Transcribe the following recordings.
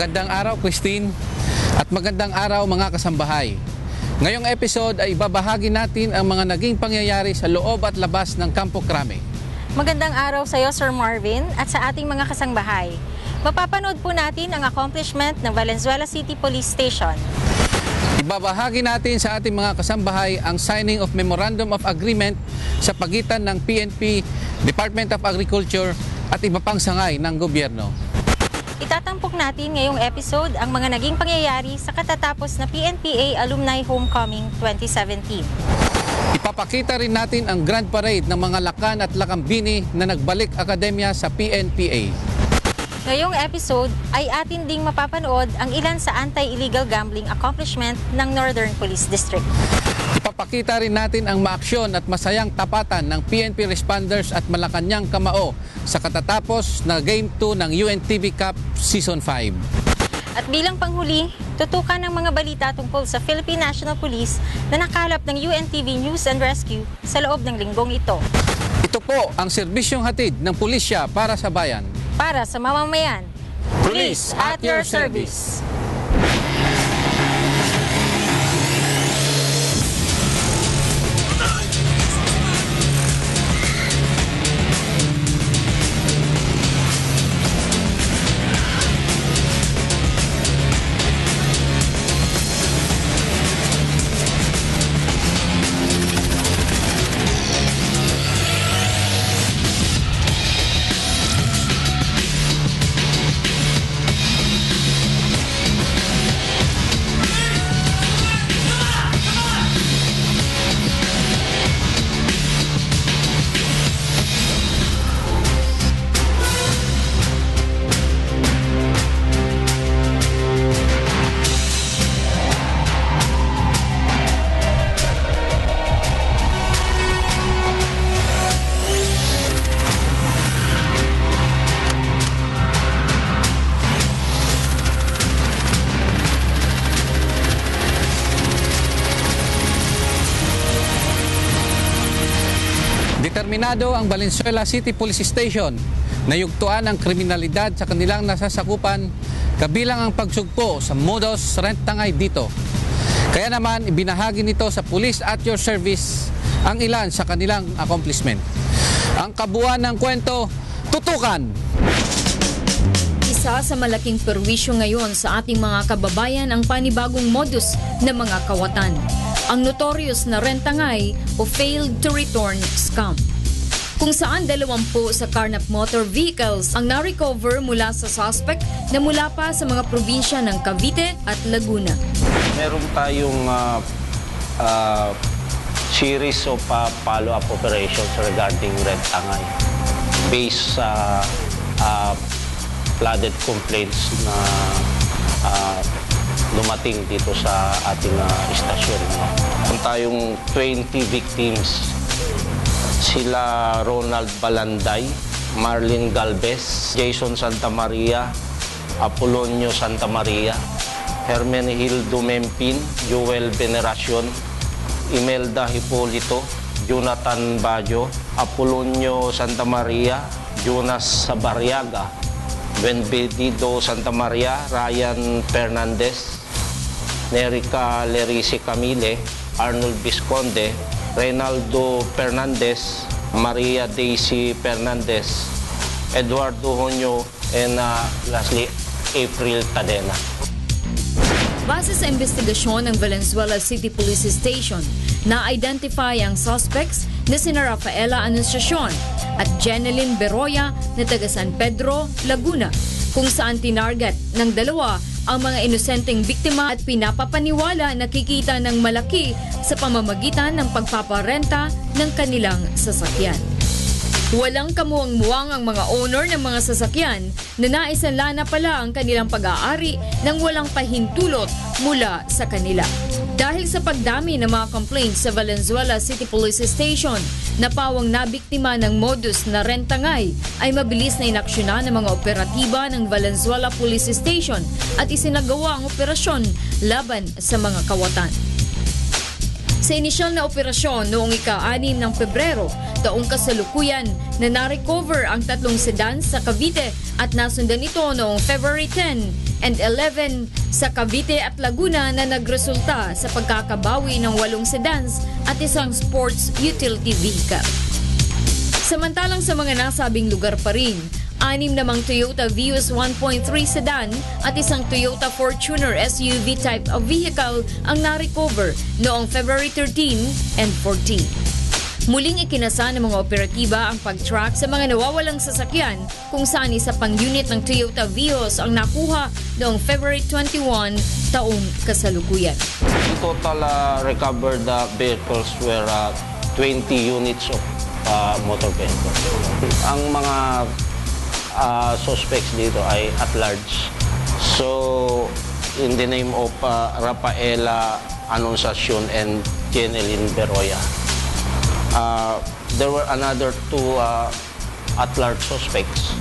Magandang araw, Christine, at magandang araw mga kasambahay. Ngayong episode ay ibabahagi natin ang mga naging pangyayari sa loob at labas ng Campo Crame. Magandang araw sa iyo, Sir Marvin, at sa ating mga kasangbahay. Mapapanood po natin ang accomplishment ng Valenzuela City Police Station. Ibabahagi natin sa ating mga kasambahay ang signing of Memorandum of Agreement sa pagitan ng PNP, Department of Agriculture at iba pang sangay ng gobyerno. Itatampok natin ngayong episode ang mga naging pangyayari sa katatapos na PNPA Alumni Homecoming 2017. Ipapakita rin natin ang Grand Parade ng mga lakan at lakambini na nagbalik akademya sa PNPA. Ngayong episode ay atin ding mapapanood ang ilan sa anti-illegal gambling accomplishment ng Northern Police District. Ipapakita rin natin ang maaksyon at masayang tapatan ng PNP responders at Malacanang Kamao sa katatapos na Game 2 ng UNTV Cup Season 5. At bilang panghuli, tutukan ng mga balita tungkol sa Philippine National Police na nakalap ng UNTV News and Rescue sa loob ng linggong ito. Ito po ang serbisyong hatid ng pulisya para sa bayan. Para sa mamamayan, Police at your service. Determinado ang Valenzuela City Police Station na yugtuan ang kriminalidad sa kanilang nasasakupan kabilang ang pagsugpo sa modus rentangay dito. Kaya naman ibinahagi nito sa Police at your service ang ilan sa kanilang accomplishment. Ang kabuuan ng kwento, tutukan! Isa sa malaking perwisyo ngayon sa ating mga kababayan ang panibagong modus ng mga kawatan. Ang notorious na rentangay o failed to return scam. Kung saan 20 sa carnap motor vehicles ang na-recover mula sa suspect na mula pa sa mga probinsya ng Cavite at Laguna. Meron tayong series of follow-up operations regarding rentangay based sa flooded complaints na dumating dito sa ating istasyon. Meron tayong 20 victims. Sila Ronald Balanday, Marlene Galvez, Jason Santa Maria, Apolonio Santa Maria, Hermenegildo Mempin, Joel Veneracion, Imelda Hipolito, Jonathan Bajo, Apolonio Santa Maria, Jonas Sabariaga, Benvenido Santa Maria, Ryan Fernandez, Nerica Lerici Camille, Arnold Visconde, Reynaldo Fernandez, Maria Daisy Fernandez, Eduardo Honyo, and lastly, April Cadena. Base sa investigasyon ng Valenzuela City Police Station, na-identify ang suspects na sina Rafaela Anunciacion at Jeneline Beroya na taga San Pedro, Laguna, kung saan tinarget ng dalawa ang mga inosenteng biktima at pinapapaniwala na kikita ng malaki sa pamamagitan ng pagpaparenta ng kanilang sasakyan. Walang kamuwang-muwang ang mga owner ng mga sasakyan na naisanla na pala ang kanilang pag-aari nang walang pahintulot mula sa kanila. Dahil sa pagdami ng mga complaints sa Valenzuela City Police Station, napawang nabiktima ng modus na rentangay ay mabilis na inaksyonan ng mga operatiba ng Valenzuela Police Station at isinagawa ang operasyon laban sa mga kawatan. Sa inisyal na operasyon noong ika-6 ng Pebrero, taong kasalukuyan na na-recover ang 3 sedan sa Cavite at nasundan ito noong February 10 and 11 sa Cavite at Laguna na nagresulta sa pagkakabawi ng 8 sedans at isang sports utility vehicle. Samantalang sa mga nasabing lugar pa rin, 6 namang Toyota Vios 1.3 sedan at isang Toyota Fortuner SUV type of vehicle ang na-recover noong February 13 and 14. Muling ikinasa ng mga operatiba ang pag-track sa mga nawawalang sasakyan kung saan isa pang unit ng Toyota Vios ang nakuha noong February 21 taong kasalukuyan. The total recovered vehicles were 20 units of motor vehicle. Ang mga suspects dito ay at large. So, in the name of Rafaela Anunciacion and Jeneline Beroya, there were another 2 at-large suspects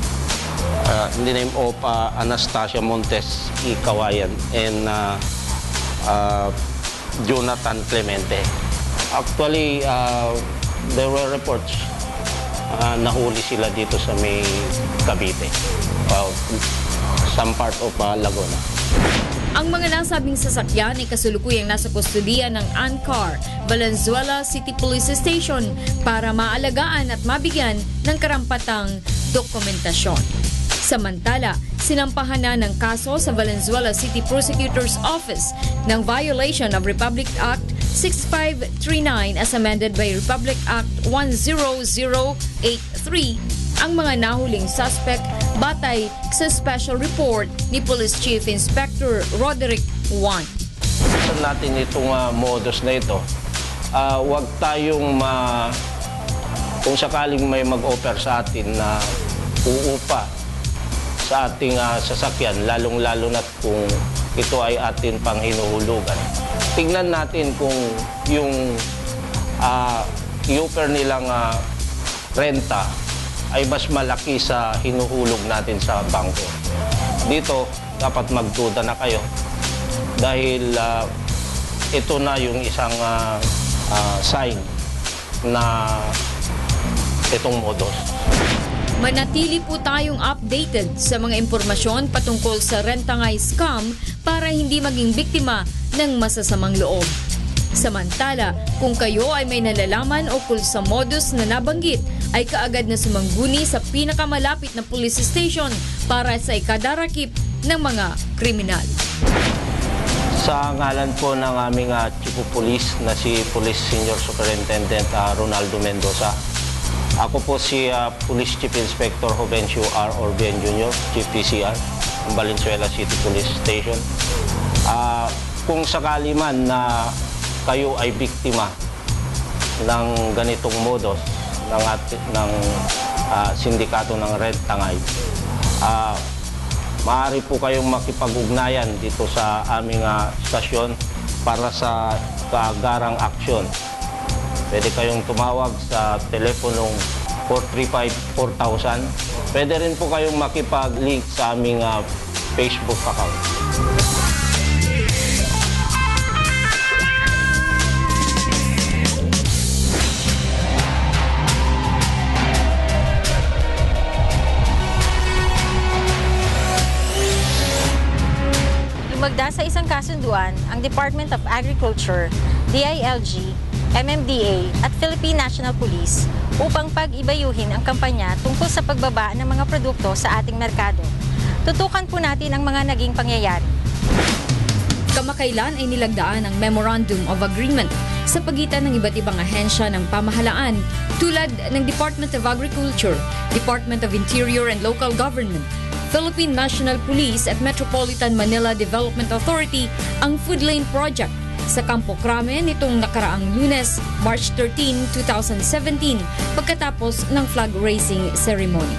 in the name of Anastasia Montes Y. Kawayan and Jonathan Clemente. Actually, there were reports nahuli sila dito sa may Cavite, some part of Laguna. Ang mga nasabing sasakyan ay kasulukuyang nasa kustudiya ng ANCAR, Valenzuela City Police Station para maalagaan at mabigyan ng karampatang dokumentasyon. Samantala, sinampahan na ng kaso sa Valenzuela City Prosecutor's Office ng violation of Republic Act 6539 as amended by Republic Act 10083 ang mga nahuling suspect batay sa special report ni Police Chief Inspector Roderick Juan. Natin itong modus na ito, huwag tayong kung sakaling may mag-offer sa atin na uupa sa ating sasakyan, lalong-lalo na kung ito ay atin pang hinuhulugan. Tingnan natin kung yung i-offer nilang renta ay mas malaki sa hinuhulog natin sa bangko. Dito, dapat magduda na kayo dahil ito na yung isang sign na itong modus. Manatili po tayong updated sa mga impormasyon patungkol sa rentangay scam para hindi maging biktima ng masasamang loob. Samantala, kung kayo ay may nalalaman ukol sa modus na nabanggit, ay kaagad na sumangguni sa pinakamalapit na police station para sa ikadarakip ng mga kriminal. Sa ngalan po ng aming Chief of Police na si Police Senior Superintendent Ronaldo Mendoza, ako po si Police Chief Inspector Jovencio R. Orbian Jr., Chief PCR ng Valenzuela City Police Station. Kung sakali man na kayo ay biktima ng ganitong modus ng sindikato ng Red Tangay, maaari po kayong makipag-ugnayan dito sa aming stasyon para sa kaagarang aksyon. Pwede kayong tumawag sa teleponong 435-4000. Pwede rin po kayong makipag-link sa aming Facebook account. Lumagda sa isang kasunduan ang Department of Agriculture, DILG, MMDA at Philippine National Police upang pag-ibayuhin ang kampanya tungkol sa pagbaba ng mga produkto sa ating merkado. Tutukan po natin ang mga naging pangyayari. Kamakailan ay nilagdaan ang Memorandum of Agreement sa pagitan ng iba't ibang ahensya ng pamahalaan tulad ng Department of Agriculture, Department of Interior and Local Government, Philippine National Police at Metropolitan Manila Development Authority ang Food Lane Project sa Campo Crame nitong nakaraang Lunes, March 13, 2017 pagkatapos ng flag raising ceremony.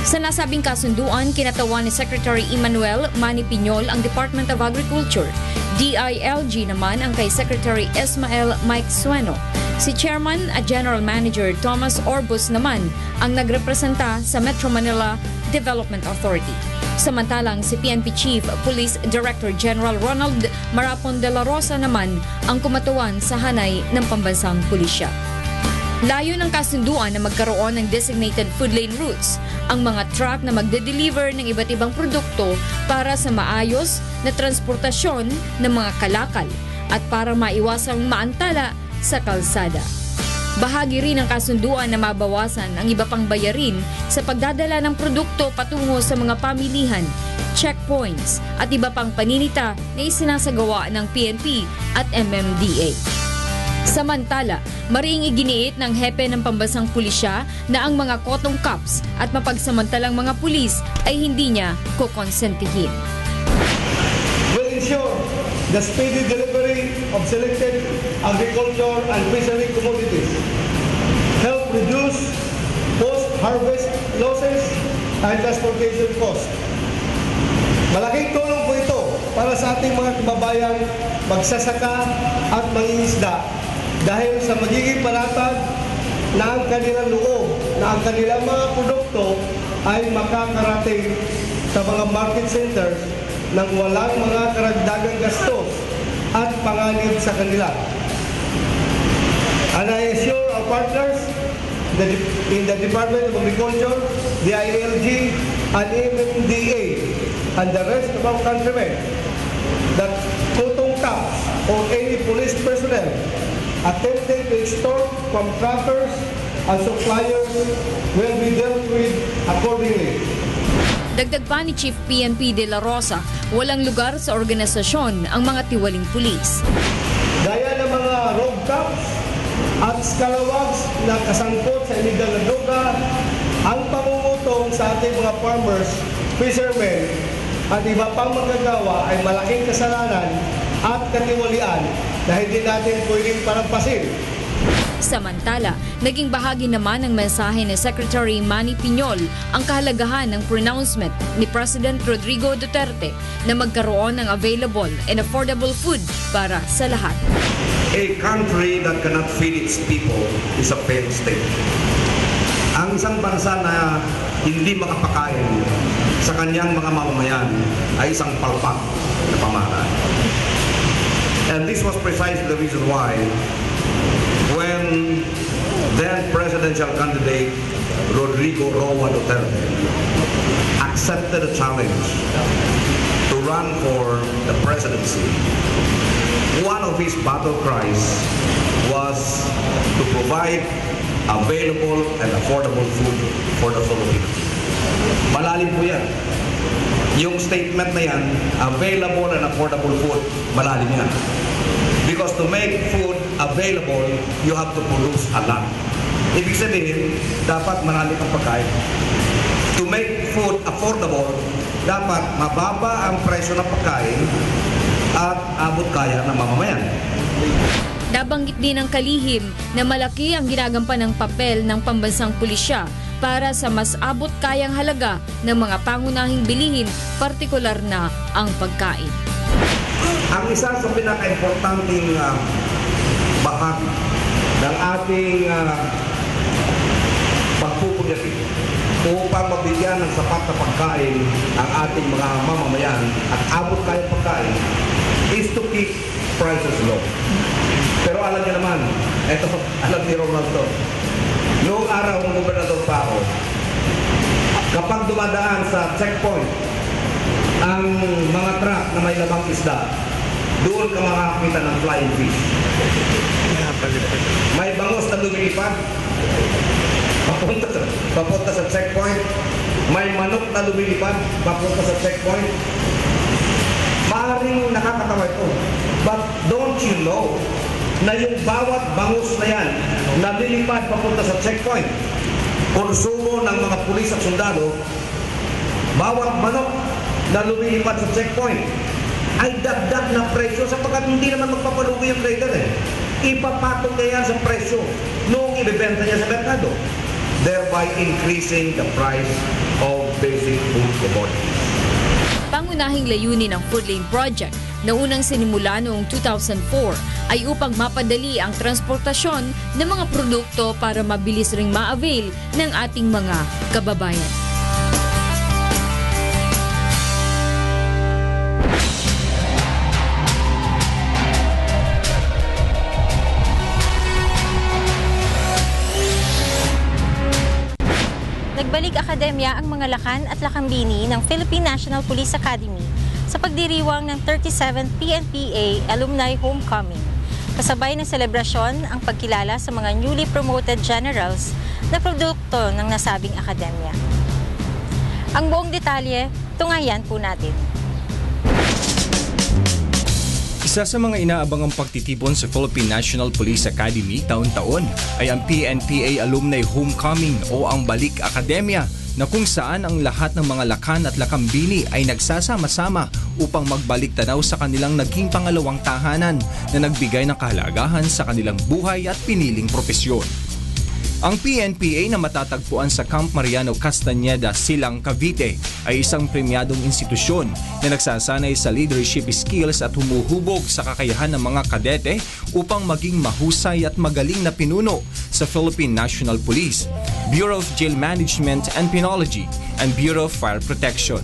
Sa nasabing kasunduan, kinatawan ni Secretary Emmanuel Manny Piñol ang Department of Agriculture. DILG naman ang kay Secretary Ismael Mike Sueno. Si Chairman at General Manager Thomas Orbus naman ang nagrepresenta sa Metro Manila Development Authority. Samantalang si PNP Chief Police Director General Ronald Marapon de la Rosa naman ang kumatawan sa hanay ng pambansang pulisya. Layo ng kasunduan na magkaroon ng designated food lane routes, ang mga truck na magde-deliver ng iba't ibang produkto para sa maayos na transportasyon ng mga kalakal at para maiwasang maantala sa kalsada. Bahagi rin ng kasunduan na mabawasan ang iba pang bayarin sa pagdadala ng produkto patungo sa mga pamilihan, checkpoints at iba pang paninita na isinasagawa ng PNP at MMDA. Samantala, mariing iginiit ng hepe ng pambansang pulisya na ang mga cotton cups at mapagsamantalang mga pulis ay hindi niya kukonsentihin. Will ensure the speedy delivery of selected agriculture and fishery commodities, help reduce post-harvest losses and transportation costs. Malaking tulong po ito para sa ating mga kababayan magsasaka at mangingisda dahil sa magiging panatag na ang kanilang loob na ang kanilang mga produkto ay makakarating sa mga market centers nang walang mga karagdagang gastos at panganib sa kanila. And I assure our partners in the Department of Agriculture, the DILG, and MMDA, and the rest of our countrymen that cotton cups or any police personnel attempting to extort from trappers and suppliers will be dealt with accordingly. Dagdag pa ni Chief PNP de la Rosa, walang lugar sa organisasyon ang mga tiwaling pulis. Gaya ng mga road cops at scalawags na kasangkot sa illegal na droga, ang pangungutong sa ating mga farmers, fishermen, at iba pang magagawa ay malaking kasalanan at katiwalian na hindi natin pwedeng parampasin. Samantala, naging bahagi naman ng mensahe ni Secretary Manny Piñol ang kahalagahan ng pronouncement ni President Rodrigo Duterte na magkaroon ng available and affordable food para sa lahat. A country that cannot feed its people is a failed state. Ang isang bansa na hindi makapakain sa kanyang mga mamamayan ay isang palpak na pamahalaan. And this was precisely the reason why when then presidential candidate Rodrigo Roa Duterte accepted a challenge to run for the presidency, one of his battle cries was to provide available and affordable food for the Philippines. Malalim po yan. Yung statement na yan, available and affordable food, malalim yan. Because to make food available, you have to produce a lot. Ibig sabihin, dapat marami kang pagkain. To make food affordable, dapat mababa ang presyo ng pagkain at abot kaya ng mamamayan. Nabanggit din ng kalihim na malaki ang ginagampan ng papel ng pambansang pulisya para sa mas abot kayang halaga ng mga pangunahing bilihin, partikular na ang pagkain. Ang isa sa pinaka-importanting bahagi ng ating pagpupulyasin upang mabigyan ng sapat na pagkain ang ating mga mamamayan at abot kayang pagkain is to keep prices low. Pero alam niyo naman, ito, alam ni Ronaldo, noong araw ng gobernador pa ako, kapag dumadaan sa checkpoint ang mga truck na may lamang isda, doon ka makakita ng flying fish. May bangos na lumilipad, papunta sa checkpoint. May manok na lumilipad, papunta sa checkpoint. Maaaring nakakatawa ito. But don't you know na yung bawat bangus na yan na lilipad papunta sa checkpoint, konsumo ng mga pulis at sundalo, bawat manok na lumilipad sa checkpoint ay dagdag na presyo sapagkat hindi naman magpapalugi yung trader eh. Ipapatong niya yan sa presyo noong ibebenta niya sa merkado, thereby increasing the price of basic food commodities. Pangunahing layunin ng Food Lane Project na unang sinimula noong 2004 ay upang mapadali ang transportasyon ng mga produkto para mabilis ring ma-avail ng ating mga kababayan. nagbalik akademya ang mga lakan at lakambini ng Philippine National Police Academy sa pagdiriwang ng 37th PNPA Alumni Homecoming. Kasabay ng selebrasyon ang pagkilala sa mga newly promoted generals na produkto ng nasabing akademya. Ang buong detalye, tungayan po natin. Isa sa mga inaabangang pagtitipon sa Philippine National Police Academy taon-taon ay ang PNPA Alumni Homecoming o ang Balik Akademya, na kung saan ang lahat ng mga lakan at lakambini ay nagsasama-sama upang magbalik tanaw sa kanilang naging pangalawang tahanan na nagbigay ng kahalagahan sa kanilang buhay at piniling propesyon. Ang PNPA na matatagpuan sa Camp Mariano Castañeda, Silang, Cavite ay isang premyadong institusyon na nagsasanay sa leadership skills at humuhubog sa kakayahan ng mga kadete upang maging mahusay at magaling na pinuno sa Philippine National Police, Bureau of Jail Management and Penology, and Bureau of Fire Protection.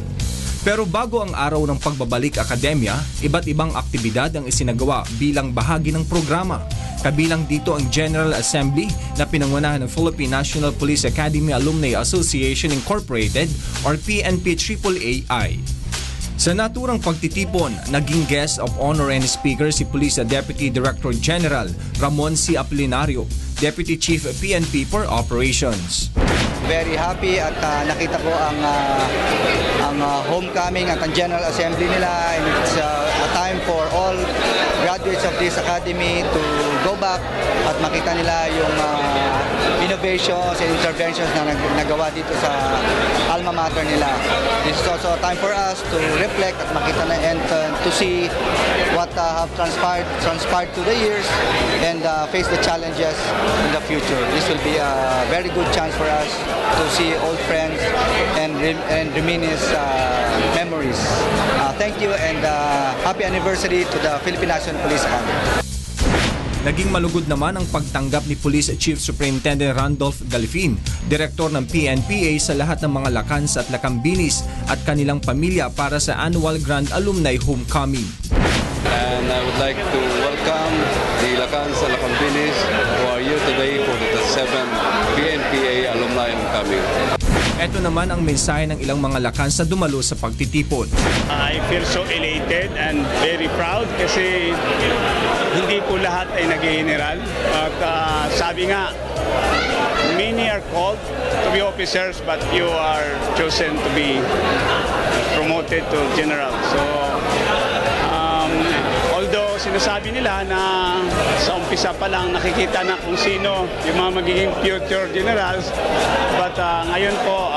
Pero bago ang araw ng pagbabalik akademya, iba't ibang aktibidad ang isinagawa bilang bahagi ng programa. Kabilang dito ang General Assembly na pinangunahan ng Philippine National Police Academy Alumni Association Incorporated or PNP-AAAI. Sa naturang pagtitipon, naging guest of honor and speaker si Police Deputy Director General Ramon C. Apolinario, Deputy Chief PNP for Operations. Very happy at nakita ko ang homecoming at ang General Assembly nila, and it's a time for all graduates of this academy to go back at makita nila yung innovations and interventions na nagawa dito sa alma mater nila. This is also a time for us to reflect at makita na and to see what have transpired through the years and face the challenges in the future. This will be a very good chance for us to see old friends and reminisce memories. Thank you and happy anniversary to the Philippine National Police Academy. Naging malugod naman ang pagtanggap ni Police Chief Superintendent Randolph Galifin, Direktor ng PNPA, sa lahat ng mga lakans at lakambinis at kanilang pamilya para sa Annual Grand Alumni Homecoming. And I would like to welcome the lakans and lakambinis who are here today for the 7th PNPA Alumni Homecoming. Ito naman ang mensahe ng ilang mga lakans na dumalo sa pagtitipon. I feel so elated and very proud kasi hindi po lahat ay nag-general. At sabi nga, many are called to be officers but few are chosen to be promoted to general. So, although sinasabi nila na sa umpisa pa lang nakikita na kung sino yung mga magiging future generals, but ngayon po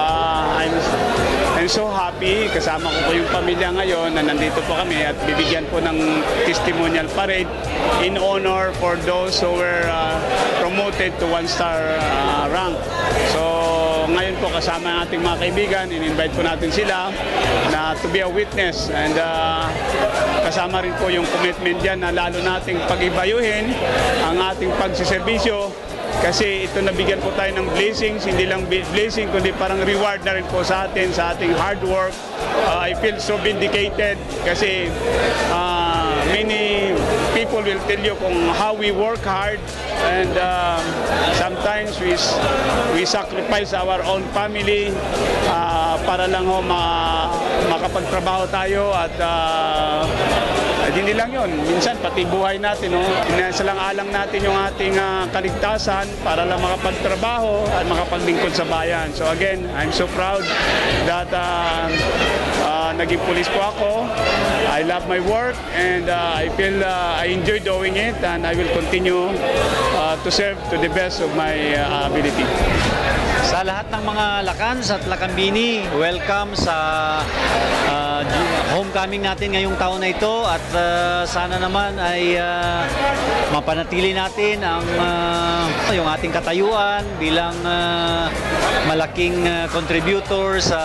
I'm so happy, kasama ko po yung pamilya ngayon na nandito po kami at bibigyan po ng testimonial parade in honor for those who were promoted to one-star rank. So ngayon po kasama ang ating mga kaibigan, in-invite po natin sila na to be a witness and kasama rin po yung commitment dyan na lalo nating pag-ibayuhin ang ating pagsiservisyo. Kasi ito nabigyan po tayo ng blessings, hindi lang blessing kundi parang reward na rin po sa atin, sa ating hard work. I feel so vindicated kasi many people will tell you kung how we work hard and sometimes we sacrifice our own family para lang ho makapagtrabaho tayo at hindi lang yun. Minsan pati buhay natin, inasalang-alang natin yung ating kaligtasan para lang makapagtrabaho at makapaglingkod sa bayan. So again, I'm so proud that naging police po ako. I love my work and I feel I enjoy doing it and I will continue to serve to the best of my ability. Sa lahat ng mga lakans at lakambini, welcome sa homecoming natin ngayong taon na ito at sana naman ay mapanatili natin ang yung ating katayuan bilang malaking contributor sa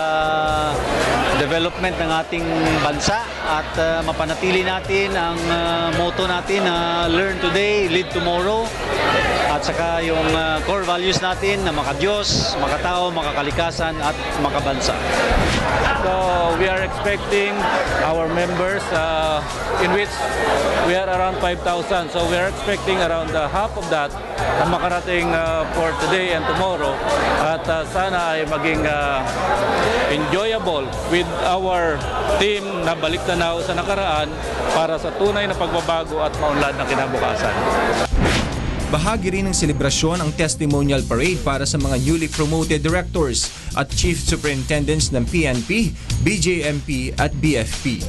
development ng ating bansa at mapanatili natin ang motto natin na learn today, lead tomorrow. at saka yung core values natin na makadiyos, makatao, makakalikasan at makabansa. So we are expecting our members in which we are around 5,000. So we are expecting around half of that na makarating for today and tomorrow. At sana ay maging enjoyable with our team na balik tanaw sa nakaraan para sa tunay na pagbabago at maunlad na kinabukasan. Bahagi rin ng selebrasyon ang testimonial parade para sa mga newly promoted directors at chief superintendents ng PNP, BJMP at BFP.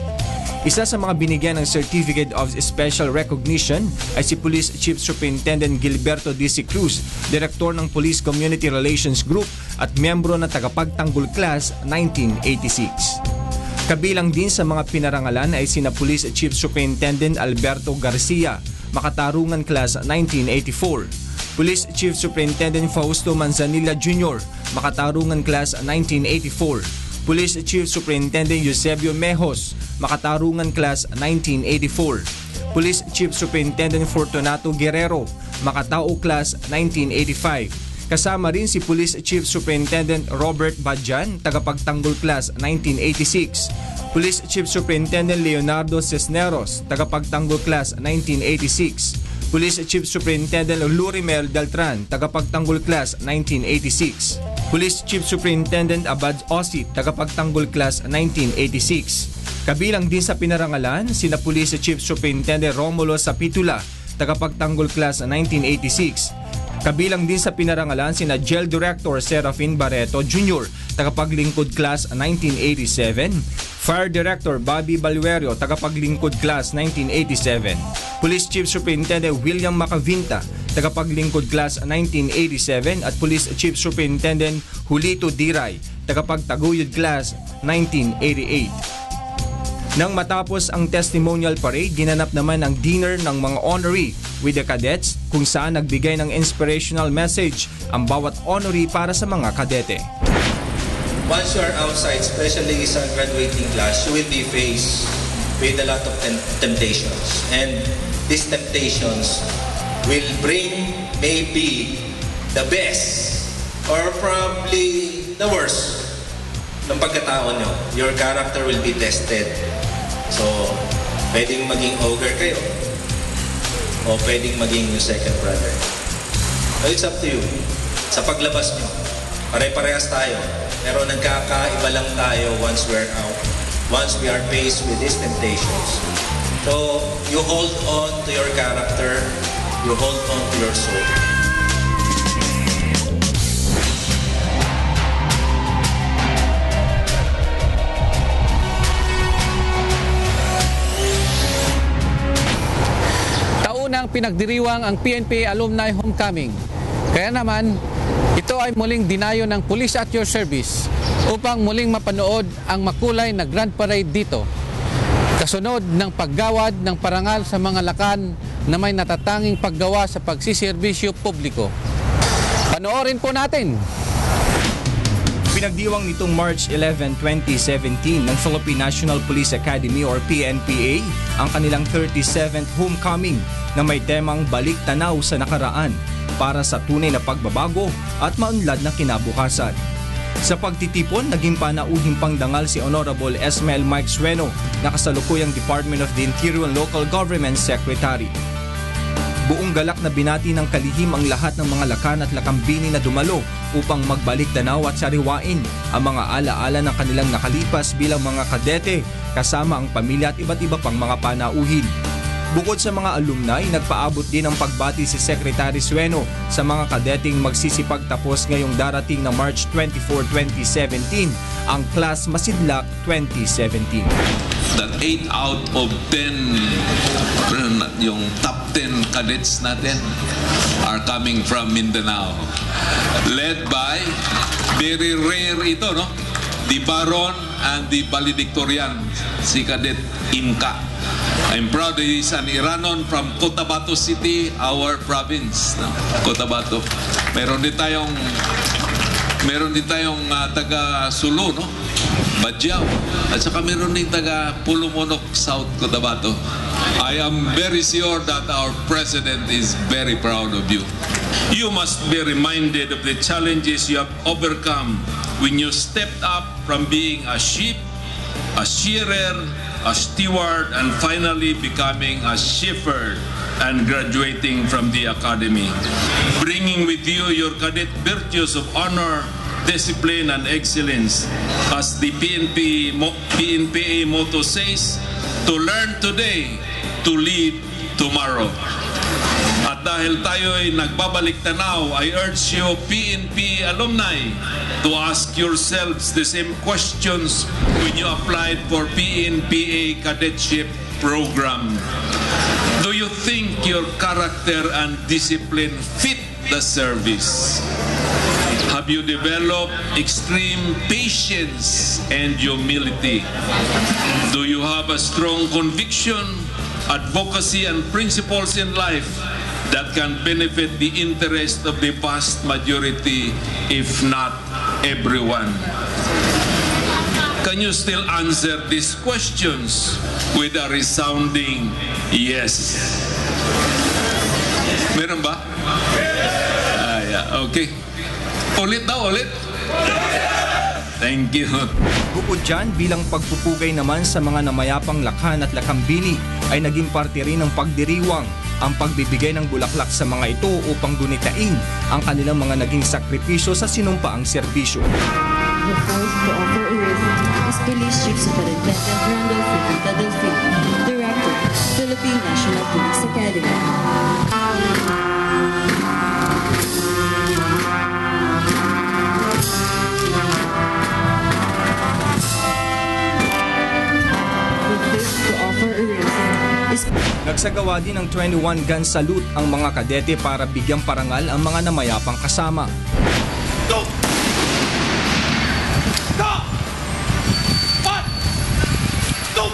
Isa sa mga binigyan ng Certificate of Special Recognition ay si Police Chief Superintendent Gilberto D.C. Cruz, Direktor ng Police Community Relations Group at miyembro ng Tagapagtanggol Class 1986. Kabilang din sa mga pinarangalan ay sina Police Chief Superintendent Alberto Garcia, Makatarungan Class 1984, Police Chief Superintendent Fausto Manzanilla Jr., Makatarungan Class 1984, Police Chief Superintendent Eusebio Mejos, Makatarungan Class 1984, Police Chief Superintendent Fortunato Guerrero, Makatao Class 1985. Kasama rin si Police Chief Superintendent Robert Badjan, Tagapagtanggol Class 1986, Police Chief Superintendent Leonardo Cisneros, Tagapagtanggol Class 1986, Police Chief Superintendent Lurimel Daltran, Tagapagtanggol Class 1986, Police Chief Superintendent Abad Osit, Tagapagtanggol Class 1986. Kabilang din sa pinarangalan sina Police Chief Superintendent Romulo Sapitula, Tagapagtanggol Class 1986. Kabilang din sa pinarangalan sina Jail Director Serafin Barreto Jr., Tagapaglingkod Class 1987, Fire Director Bobby Balwerio, Tagapaglingkod Class 1987, Police Chief Superintendent William Macavinta, Tagapaglingkod Class 1987 at Police Chief Superintendent Julito Diray, Tagapagtaguyod Class 1988. Nang matapos ang testimonial parade, ginanap naman ang dinner ng mga honoree with the cadets kung saan nagbigay ng inspirational message ang bawat honoree para sa mga kadete. Once you are outside, especially sa graduating class, you will be faced with a lot of temptations. And these temptations will bring maybe the best or probably the worst ng pagkatao nyo. Your character will be tested. So, pwedeng maging ogre kayo o pwedeng maging yung second brother. So, it's up to you. Sa paglabas nyo, pare-parehas tayo. Pero nagkakaiba lang tayo once we're out. Once we are faced with these temptations. So, you hold on to your character. You hold on to your soul. Taunang pinagdiriwang ang PNP Alumni Homecoming. Kaya naman, ito ay muling dinayo ng Police at Your Service upang muling mapanood ang makulay na Grand Parade dito. Kasunod ng paggawad ng parangal sa mga lakan na may natatanging paggawa sa pagsiserbisyo publiko. Panoorin po natin. Pinagdiwang nitong March 11, 2017 ng Philippine National Police Academy or PNPA ang kanilang 37th homecoming na may temang balik tanaw sa nakaraan para sa tunay na pagbabago at maunlad na kinabukasan. Sa pagtitipon, naging panauhing pangdangal si Honorable Esmael Mike Sueno na kasalukuyang Department of the Interior and Local Government Secretary. Buong galak na binati ng kalihim ang lahat ng mga lakan at lakambini na dumalo upang magbalik tanaw at sariwain ang mga alaala ng kanilang nakalipas bilang mga kadete kasama ang pamilya at iba't iba pang mga panauhin. Bukod sa mga alumni, nagpaabot din ng pagbati si Secretary Sueno sa mga kadeteng magsisipagtapos ngayong darating na March 24, 2017, ang Class Masidlak 2017. That 8 out of 10, yung top 10 cadets natin are coming from Mindanao. Led by, very rare ito, no? The Baron and the Valedictorian, si Cadet Inka. I'm proud that he's an Iranon from Cotabato City, our province. No? Cotabato. Meron din tayong taga Sulu, no? Badyaw. At saka meron din taga Pulumonok, South Cotabato. I am very sure that our President is very proud of you. You must be reminded of the challenges you have overcome when you stepped up from being a sheep, a shearer, a steward, and finally becoming a shepherd and graduating from the academy. Bringing with you your cadet virtues of honor, discipline, and excellence. As the PNPA motto says, to learn today, to lead tomorrow. At dahil tayo ay nagbabalik tanaw, I urge you PNP alumni to ask yourselves the same questions when you applied for PNPA cadetship program. Do you think your character and discipline fit the service? Have you developed extreme patience and humility? Do you have a strong conviction, advocacy, and principles in life that can benefit the interest of the vast majority, if not everyone? Can you still answer these questions with a resounding yes? Meron ba? Yeah, okay. Ulit daw, ulit. Thank you. Bukod dyan, bilang pagpupugay naman sa mga namayapang Lakan at Lakambini ay naging parte rin ng pagdiriwang ang pagbibigay ng bulaklak sa mga ito upang gunitain ang kanilang mga naging sakripisyo sa sinumpaang serbisyo. The first to offer a wreath is Police Chief Superintendent Randolph Delfin, Director, Philippine National Police Academy. Nagsagawa din ng 21 gun salute ang mga kadete para bigyang parangal ang mga namayapang kasama. Go! Go! Go!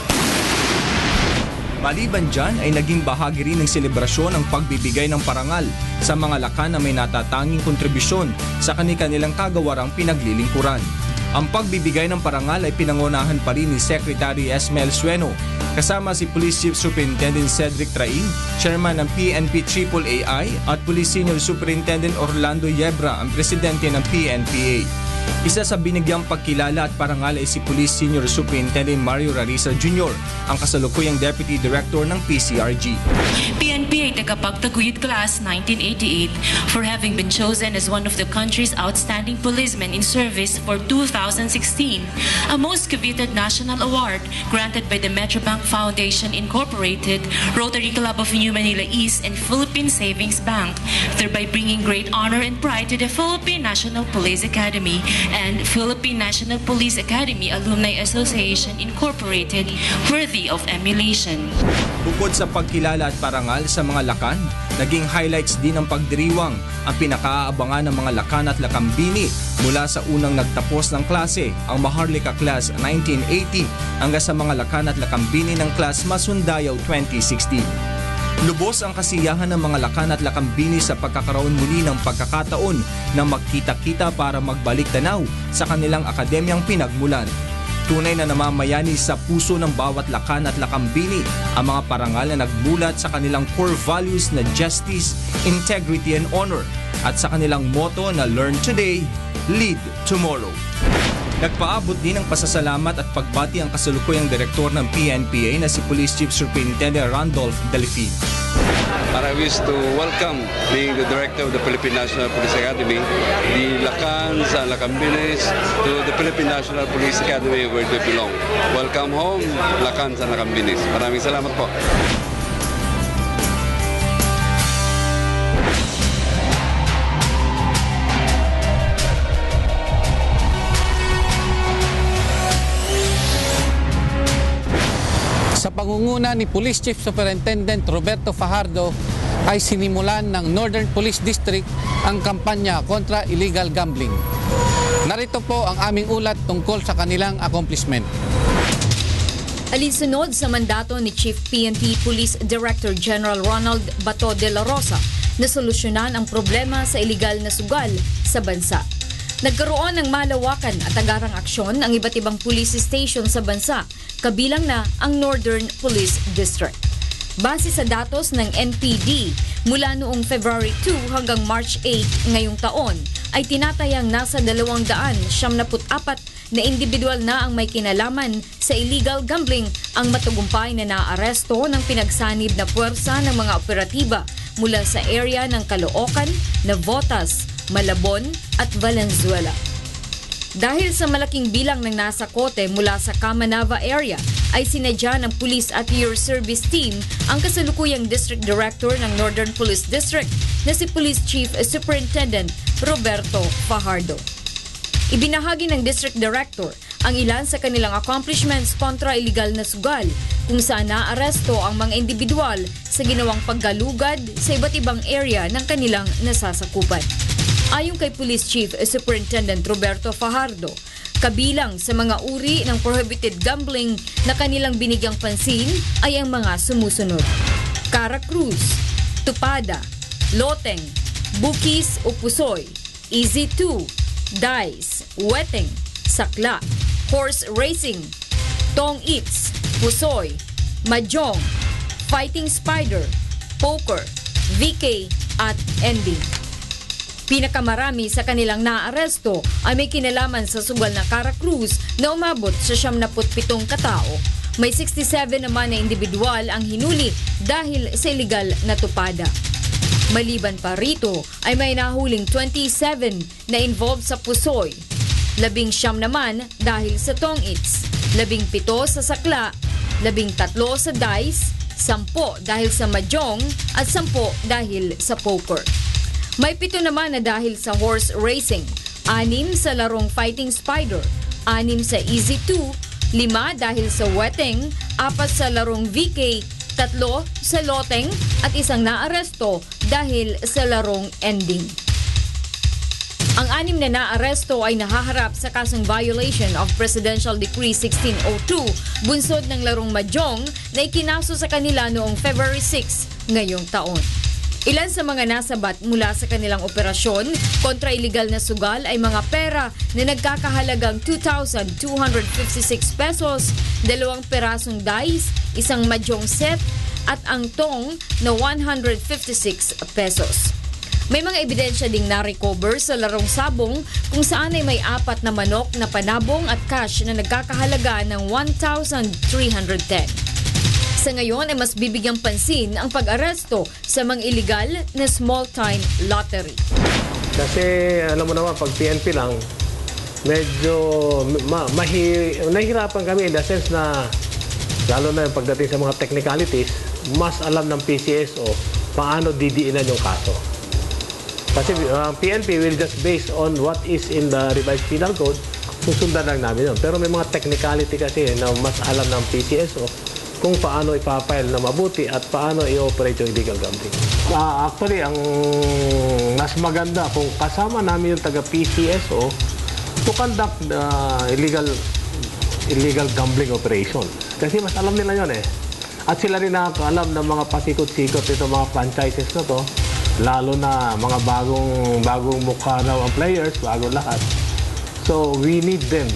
Maliban dyan ay naging bahagi rin ng selebrasyon ang pagbibigay ng parangal sa mga Lakan na may natatanging kontribusyon sa kanilang kagawarang pinaglilingkuran. Ang pagbibigay ng parangal ay pinangunahan pa rin ni Secretary Esmel Sueno, kasama si Police Chief Superintendent Cedric Train, Chairman ng PNP AAAI at Police Senior Superintendent Orlando Yebra, ang Presidente ng PNPA. Isa sa binigyang pagkilala at parangal ay si Police Senior Superintendent Mario Rariza Jr., ang kasalukuyang Deputy Director ng PCRG. PNPA Tagapagtaguyod Class 1988 for having been chosen as one of the country's outstanding policemen in service for 2016, a most coveted national award granted by the Metrobank Foundation Incorporated, Rotary Club of New Manila East, and Philippine Savings Bank, thereby bringing great honor and pride to the Philippine National Police Academy and Philippine National Police Academy Alumni Association Incorporated, worthy of emulation. Bukod sa pagkilala at parangal sa mga Lakan, naging highlights din ng pagdiriwang ang pinakaaabangan ng mga Lakan at Lakambini mula sa unang nagtapos ng klase, ang Maharlika Class 1980, hanggang sa mga Lakan at Lakambini ng Class Masundayaw 2016. Lubos ang kasiyahan ng mga Lakan at Lakambini sa pagkakaroon muli ng pagkakataon na magkita-kita para magbalik tanaw sa kanilang akademyang pinagmulan. Tunay na namamayani sa puso ng bawat Lakan at Lakambini ang mga parangal na nagbulat sa kanilang core values na justice, integrity, and honor, at sa kanilang motto na learn today, lead tomorrow. Nagpaabot din ng pasasalamat at pagbati ang kasalukuyang direktor ng PNPA na si Police Chief Superintendent Randolph Delfin. And I wish to welcome, being the director of the Philippine National Police Academy, the Lakans and Lakambinis to the Philippine National Police Academy where they belong. Welcome home, Lakans and Lakambinis. Maraming salamat po. Sa pangunguna ni Police Chief Superintendent Roberto Fajardo ay sinimulan ng Northern Police District ang kampanya kontra illegal gambling. Narito po ang aming ulat tungkol sa kanilang accomplishment. Alinsunod sa mandato ni Chief PNP Police Director General Ronald Bato de la Rosa na solusyonan ang problema sa iligal na sugal sa bansa. Nagkaroon ng malawakan at agarang aksyon ang iba't ibang police station sa bansa, kabilang na ang Northern Police District. Base sa datos ng NPD, mula noong February 2 hanggang March 8 ngayong taon, ay tinatayang nasa 274 na individual na ang may kinalaman sa illegal gambling ang matagumpay na naaresto ng pinagsanib na puwersa ng mga operatiba mula sa area ng Caloocan, Navotas, Malabon at Valenzuela. Dahil sa malaking bilang ng nasa kote mula sa Camanava area, ay sinadya ng Police at Your Service Team ang kasalukuyang District Director ng Northern Police District na si Police Chief Superintendent Roberto Fajardo. Ibinahagi ng District Director ang ilan sa kanilang accomplishments kontra illegal na sugal kung saan naaresto ang mga individual sa ginawang paggalugad sa iba't ibang area ng kanilang nasasakupan. Ayon kay Police Chief Superintendent Roberto Fajardo, kabilang sa mga uri ng prohibited gambling na kanilang binigyang pansin ay ang mga sumusunod: Cara Cruz, Tupada, Loteng, Bukis o Pusoy, Easy 2, Dice, Weteng, Sakla, Horse Racing, Tong Eats, Pusoy, Mahjong, Fighting Spider, Poker, VK at Ending. Pinakamarami sa kanilang naaresto ay may kinalaman sa sugal na Cara Cruz na umabot sa 77 katao. May 67 naman na individual ang hinuli dahil sa illegal na tupada. Maliban pa rito ay may nahuling 27 na involved sa Pusoy, 19 naman dahil sa Tong Eats, 17 sa Sakla, 13 sa Dice, 10 dahil sa Mahjong at 10 dahil sa Poker. May 7 naman na dahil sa horse racing, 6 sa larong Fighting Spider, 6 sa Easy 2, 5 dahil sa Weteng, 4 sa larong VK, 3 sa Loteng at 1 naaresto dahil sa larong Ending. Ang 6 na naaresto ay nahaharap sa kasong violation of Presidential Decree 1602, bunsod ng larong Mahjong na ikinaso sa kanila noong February 6 ngayong taon. Ilan sa mga nasabat mula sa kanilang operasyon kontra illegal na sugal ay mga pera na nagkakahalagang 2,256 pesos, 2 perasong dice, 1 mahjong set at ang tong na 156 pesos. May mga ebidensya ding na-recover sa larong sabong kung saan ay may 4 na manok na panabong at cash na nagkakahalaga ng 1,310. Sa ngayon ay mas bibigyang pansin ang pag-aresto sa mga illegal na small-time lottery. Kasi alam mo naman, pag PNP lang, medyo nahihirapan kami in the sense na, lalo na yung pagdating sa mga technicalities, mas alam ng PCSO paano didiinan yung kaso. Kasi PNP will just based on what is in the revised penal code, susundan lang namin yun. Pero may mga technicality kasi na mas alam ng PCSO kung paano ipapile na mabuti at paano i-operate yung illegal gambling. Actually, ang mas maganda kung kasama namin yung taga-PCSO to conduct the illegal gambling operation. Kasi mas alam nila yun eh. At sila rin nakakaalam ng mga pasikot-sikot ito mga franchises na to, lalo na mga bagong mukha raw ang players, bagong lahat. So, we need them.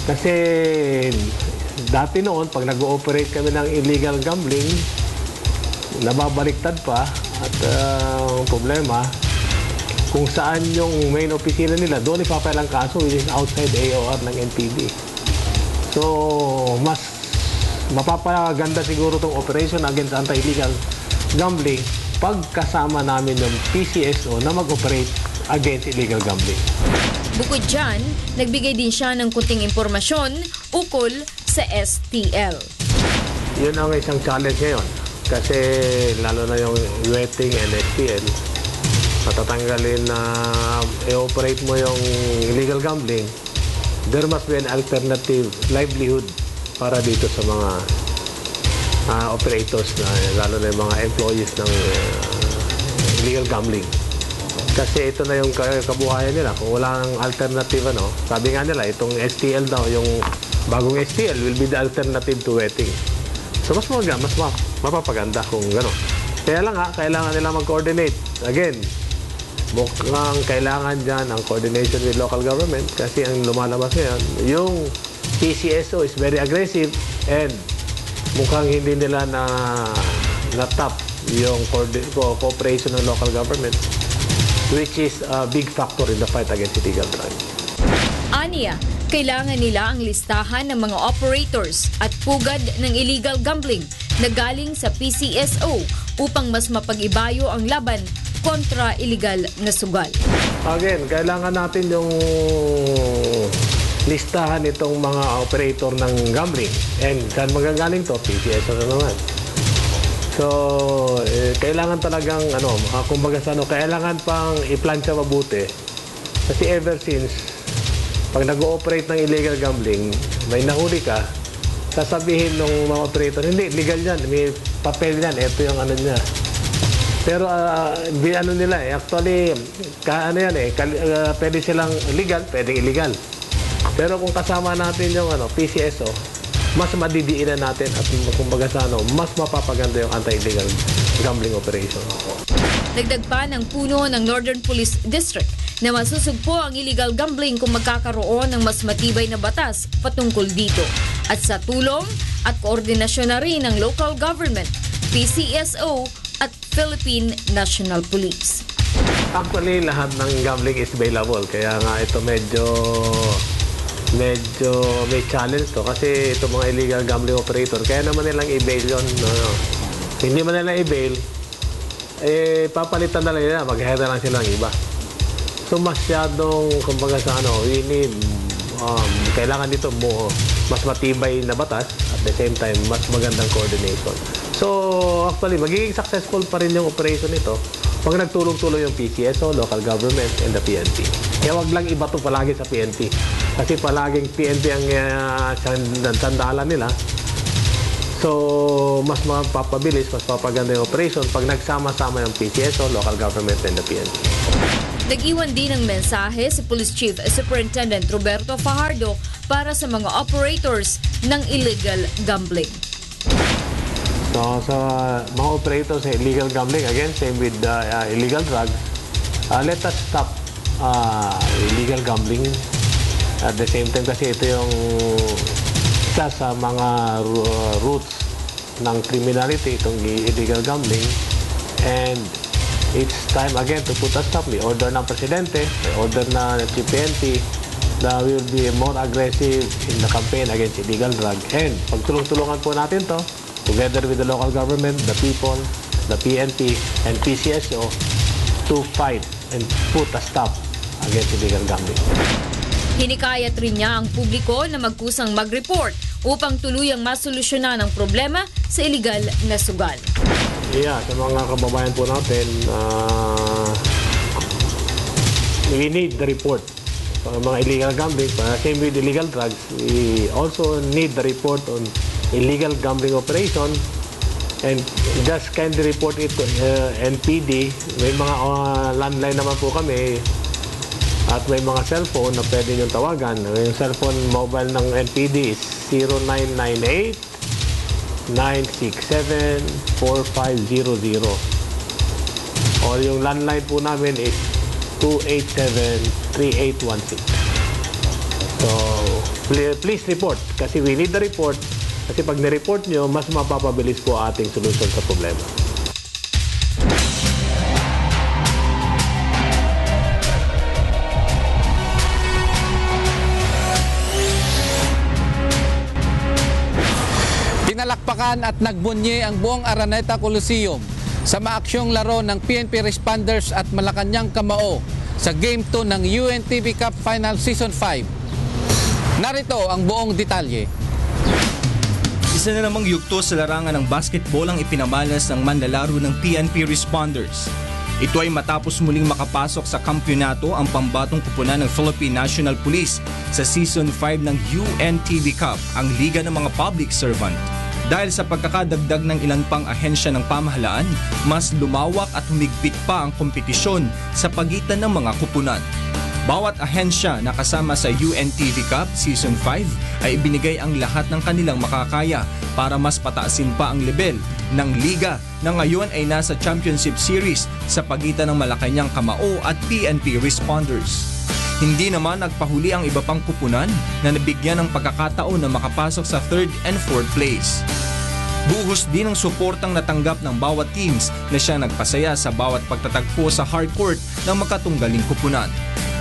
Kasi dati noon, pag nag-ooperate kami ng illegal gambling, nababaliktad pa at problema, kung saan yung main opisina nila, doon ipapile ang kaso which is outside AOR ng NPD. So, mas mapapaganda siguro itong operation against anti-illegal gambling pag kasama namin yung PCSO na mag-operate against illegal gambling. Bukod dyan, nagbigay din siya ng kunting impormasyon ukol sa STL. Yun ang isang challenge ngayon. Kasi lalo na yung wetting and STL, matatanggalin na i-operate mo yung illegal gambling, there must be an alternative livelihood para dito sa mga operators, na lalo na yung mga employees ng illegal gambling. Kasi ito na yung kabuhayan nila. Kung wala ng alternative, sabi nga nila, itong STL daw, yung bagong STL will be the alternative to wetting. So mas mapapaganda kung gano'n. Kaya lang kailangan nila mag-coordinate. Again, mukhang kailangan dyan ang coordination with local government kasi ang lumalabas ngayon, yung PCSO is very aggressive and mukhang hindi nila na-tap yung cooperation ng local government, which is a big factor in the fight against illegal drugs. Aniya, kailangan nila ang listahan ng mga operators at pugad ng illegal gambling na galing sa PCSO upang mas mapag-ibayo ang laban kontra illegal na sugal. Again, kailangan natin yung listahan itong mga operator ng gambling. And saan magagaling to? PCSO na naman. So, kailangan talagang, kumbaga kailangan pang i-plansya mabuti. Kasi ever since, pag nag-ooperate ng illegal gambling, may nahuli ka, sasabihin ng mga operator, hindi, legal yan, may papel yan, ito yung ano niya. Pero, actually, pwede silang legal, pwedeng illegal. Pero kung kasama natin yung PCSO, mas madidiinan natin at kumbaga mas mapapaganda yung anti-illegal gambling operation. Dagdag pa ng puno ng Northern Police District na masusugpo ang illegal gambling kung magkakaroon ng mas matibay na batas patungkol dito. At sa tulong at koordinasyon na rin ng local government, PCSO at Philippine National Police. Actually, lahat ng gambling is bailable. Kaya nga ito medyo may challenge to kasi ito mga illegal gambling operator. Kaya naman nilang i-bail yun. Hindi man nilang i-bail, papalitan na lang nila, mag-head na lang silang iba. So masyadong, kumbaga we need, kailangan dito mas matibay na batas at the same time, mas magandang coordination. So actually, magiging successful pa rin yung operation nito pag nagtulong-tulong yung PCSO, local government, and the PNP. Kaya wag lang iba to palagi sa PNP. Kasi palaging PNP ang sandalan nila. So, mas mapapabilis, mas papaganda yung operation pag nagsama-sama yung PCSO, local government, and the PNP. Nag-iwan din ng mensahe si Police Chief Superintendent Roberto Fajardo para sa mga operators ng illegal gambling. So, sa mga operators ng illegal gambling, again, same with illegal drugs, let us stop illegal gambling. At the same time, kasi ito yung isa sa mga roots ng criminality, itong illegal gambling. And it's time again to put a stop. May order ng Presidente, may order na ng PNP na we will be more aggressive in the campaign against illegal drug. And pagtulong-tulungan po natin to, together with the local government, the people, the PNP, and PCSO to fight and put a stop against illegal gambling. Hinikayat rin niya ang publiko na magkusang mag-report upang tuluyang masolusyonan ang problema sa illegal na sugal. Yeah, sa mga kababayan po natin, we need the report. Sa mga illegal gambling, same with illegal drugs, we also need the report on illegal gambling operation and just kindly report it to NPD. May mga landline naman po kami at may mga cellphone na pwede nyo tawagan. Yung cellphone mobile ng NPD is 0998-967-4500 or yung landline po namin is 287-3816. So, please report kasi we need the report kasi pag nireport nyo, mas mapapabilis po ating solusyon sa problema. Pinalakpakan at nagbunye ang buong Araneta Coliseum sa maaksyong laro ng PNP Responders at Malacanang Kamao sa Game 2 ng UNTV Cup Final Season 5. Narito ang buong detalye. Isa na namang yugto sa larangan ng basketball ang ipinamalas ng manlalaro ng PNP Responders. Ito ay matapos muling makapasok sa kampyonato ang pambatong kupunan ng Philippine National Police sa Season 5 ng UNTV Cup, ang liga ng mga public servant. Dahil sa pagkakadagdag ng ilan pang ahensya ng pamahalaan, mas lumawak at humigpit pa ang kompetisyon sa pagitan ng mga kupunan. Bawat ahensya na kasama sa UNTV Cup Season 5 ay ibinigay ang lahat ng kanilang makakaya para mas pataasin pa ang level ng liga na ngayon ay nasa Championship Series sa pagitan ng Malacanang Kamao at PNP Responders. Hindi naman nagpahuli ang iba pang kupunan na nabigyan ng pagkakataon na makapasok sa 3rd and 4th place. Buhos din ang suportang natanggap ng bawat teams na siyang nagpasaya sa bawat pagtatagpo sa hardcourt ng makatunggaling kupunan.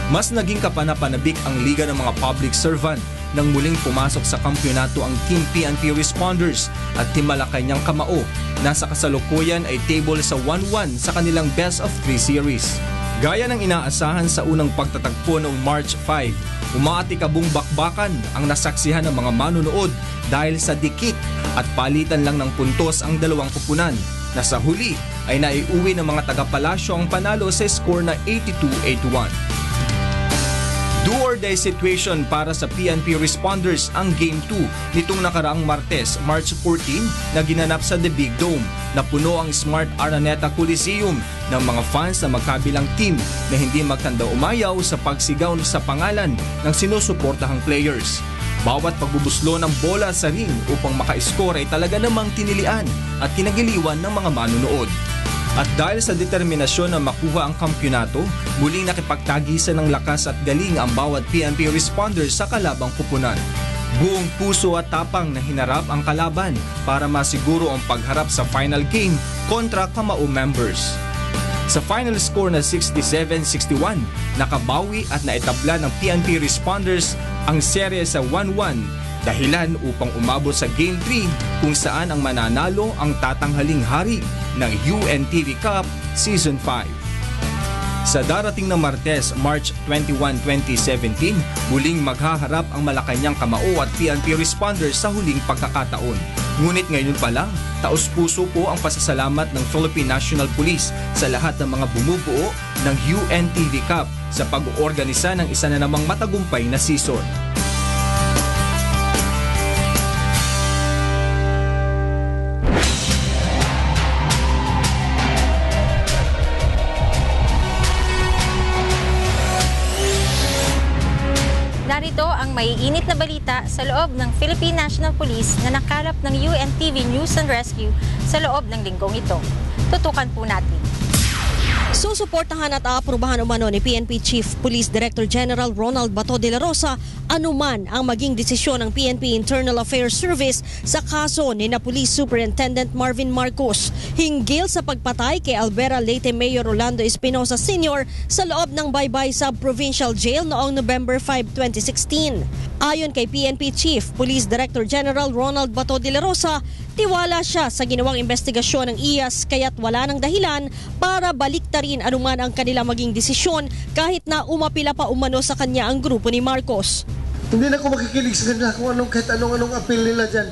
Mas naging kapanapanabik ang liga ng mga public servant nang muling pumasok sa kampyonato ang Team PNP Responders at Team Malacanang Kamao na sa kasalukuyan ay table sa 1-1 sa kanilang Best of 3 series. Gaya ng inaasahan sa unang pagtatagpo noong March 5, umaatikabong bakbakan ang nasaksihan ng mga manunood dahil sa dikit at palitan lang ng puntos ang dalawang kupunan na sa huli ay naiuwi ng mga taga-Palasyo ang panalo sa score na 82-81. Do-or-die situation para sa PNP Responders ang Game 2 nitong nakaraang Martes, March 14 na ginanap sa The Big Dome na puno ang Smart Araneta Coliseum ng mga fans na magkabilang team na hindi magtanda umayaw sa pagsigaw sa pangalan ng sinusuportahang players. Bawat pagbubuslo ng bola sa ring upang maka-score ay talaga namang tinilian at kinagiliwan ng mga manunood. At dahil sa determinasyon na makuha ang kampyonato, muling nakipagtagisan ng lakas at galing ang bawat PNP responders sa kalabang kupunan. Buong puso at tapang na hinarap ang kalaban para masiguro ang pagharap sa final game kontra Kamao members. Sa final score na 67-61, nakabawi at naitabla ng PNP responders ang serye sa 1-1, dahilan upang umabot sa Game 3 kung saan ang mananalo ang tatanghaling hari ng UNTV Cup Season 5. Sa darating na Martes, March 21, 2017, muling maghaharap ang Malacanang Kamao at PNP Responders sa huling pagkakataon. Ngunit ngayon pa lang, taos-puso po ang pasasalamat ng Philippine National Police sa lahat ng mga bumubuo ng UNTV Cup sa pag-oorganisa ng isa na namang matagumpay na season. Narito ang maiinit na balita sa loob ng Philippine National Police na nakalap ng UNTV News and Rescue sa loob ng linggong ito. Tutukan po natin. Susuportahan at aaprubahan umano ni PNP Chief Police Director General Ronald Bato de la Rosa anuman ang maging desisyon ng PNP Internal Affairs Service sa kaso ni na Police Superintendent Marvin Marcos hinggil sa pagpatay kay Alvera Leyte Mayor Rolando Espinosa Sr. sa loob ng Baybay Sub-Provincial Jail noong November 5, 2016. Ayon kay PNP Chief Police Director General Ronald Bato de la Rosa, tiwala siya sa ginawang investigasyon ng IAS kaya't wala ng dahilan para baliktarin anuman ang kanila maging desisyon kahit na umapila pa umano sa kanya ang grupo ni Marcos. Hindi na ako makikinig sa kanila kung kahit anong appeal nila dyan.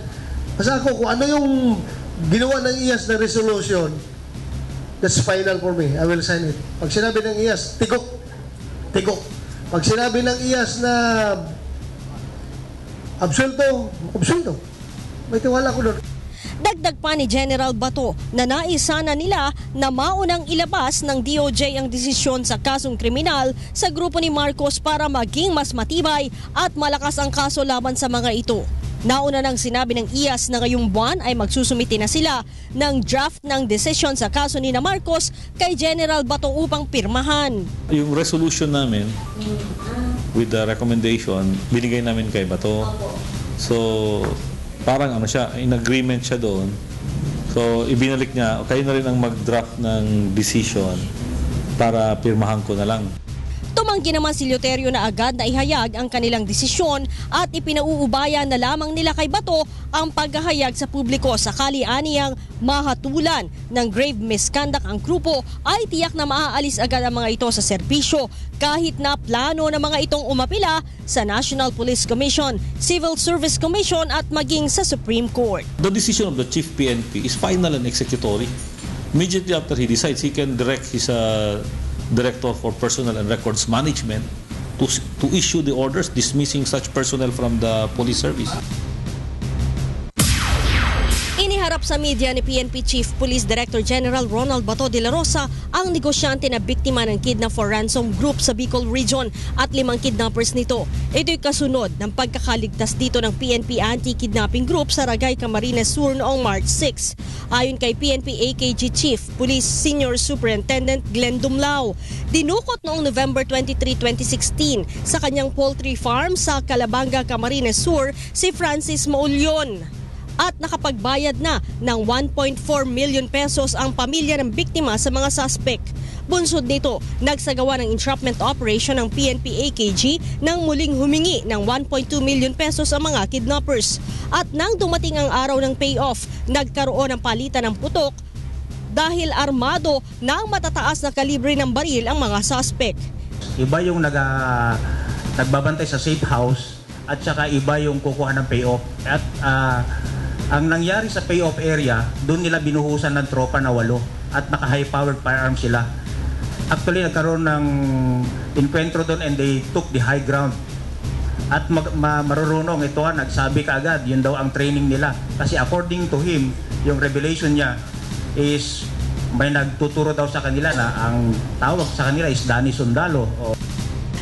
Basta ako, kung ano yung ginawa ng IAS na resolution, that's final for me. I will sign it. Pag sinabi ng IAS, tigok. Tigok. Pag sinabi ng IAS na absulto. May tiwala ko doon. Dagdag pa ni General Bato na naisa na nila na maunang ilabas ng DOJ ang desisyon sa kasong kriminal sa grupo ni Marcos para maging mas matibay at malakas ang kaso laban sa mga ito. Nauna nang sinabi ng IAS na ngayong buwan ay magsusumiti na sila ng draft ng desisyon sa kaso ni na Marcos kay General Bato upang pirmahan. Yung resolution namin with the recommendation, binigay namin kay Bato. So, parang siya, in agreement siya doon. So, ibinalik niya, kayo na rin ang mag-draft ng decision para pirmahan ko na lang. Tumanggi naman si Leuterio na agad na ihayag ang kanilang desisyon at ipinauubaya na lamang nila kay Bato ang paghahayag sa publiko sakali aniyang mahatulan ng grave misconduct ang grupo ay tiyak na maaalis agad ang mga ito sa serbisyo kahit na plano ng mga itong umapila sa National Police Commission, Civil Service Commission at maging sa Supreme Court. The decision of the Chief PNP is final and executory. Immediately after he decides, he can direct his Director for Personnel and Records Management to issue the orders dismissing such personnel from the police service. Iniharap sa media ni PNP Chief Police Director General Ronald Bato de la Rosa ang negosyante na biktima ng kidnap for ransom group sa Bicol Region at 5 kidnappers nito. Ito'y kasunod ng pagkakaligtas dito ng PNP Anti-Kidnapping Group sa Ragay, Camarines Sur noong March 6. Ayon kay PNP AKG Chief Police Senior Superintendent Glenn Dumlao, dinukot noong November 23, 2016 sa kanyang poultry farm sa Calabanga, Camarines Sur si Francis Maulyon. at nakapagbayad na ng 1.4 million pesos ang pamilya ng biktima sa mga suspect. Bunsod nito, nagsagawa ng entrapment operation ng PNP AKG nang muling humingi ng 1.2 million pesos ang mga kidnappers. At nang dumating ang araw ng payoff, nagkaroon ng palitan ng putok dahil armado ng matataas na kalibre ng baril ang mga suspect. Iba yung nagbabantay sa safe house at saka iba yung kukuha ng payoff. At ang nangyari sa payoff area, doon nila binuhusan ng tropa na 8 at naka-high-powered firearms sila. Actually, nagkaroon ng encuentro doon and they took the high ground. At marurunong ito, nagsabi kaagad, yun daw ang training nila. Kasi according to him, yung revelation niya is may nagtuturo daw sa kanila na ang tawag sa kanila is Danny Sundalo.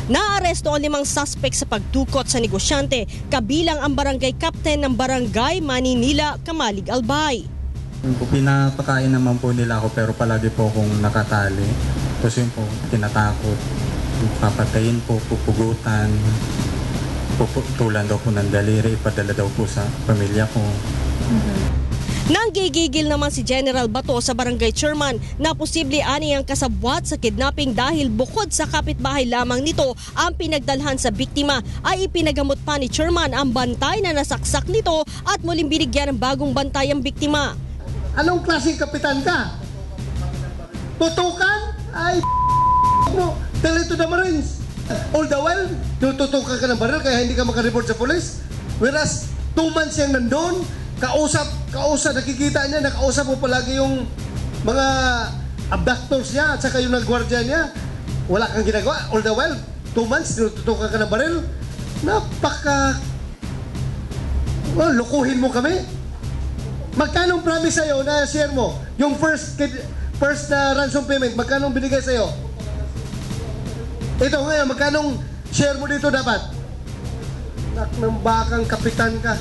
Naaresto ang 5 suspect sa pagtukot sa negosyante, kabilang ang barangay captain ng barangay Maninila, Kamalig Albay. Pinapakain naman po nila ako pero palagi po akong nakatali. Tapos yun po, tinatakot. Papatayin po, pupugutan, puputulan daw po ng daliri, ipadala daw po sa pamilya ko. Nanggigigil naman si General Bato sa barangay chairman na posible aniyang kasabwat sa kidnapping dahil bukod sa kapitbahay lamang nito ang pinagdalhan sa biktima ay ipinagamot pa ni chairman ang bantay na nasaksak nito at muling binigyan ng bagong bantay ang biktima. Anong klaseng kapitan ka? Tutukan? Ay, mo, tell it to the Marines. All the while, tututukan ka ng baril kaya hindi ka makareport sa police. Whereas, 2 months yung nandun, kausap, nakikita niya, nakausap mo palagi yung mga abductors niya at saka yung nagwardya niya. Wala kang ginagawa. All the while, 2 months, tututukan ka ng baril. Lukuhin mo kami. Magkano promise sa'yo na share mo? Yung first na ransom payment, magkano binigay sa'yo? Ito ngayon, magkano share mo dito dapat? Nak ng bakang kapitan ka.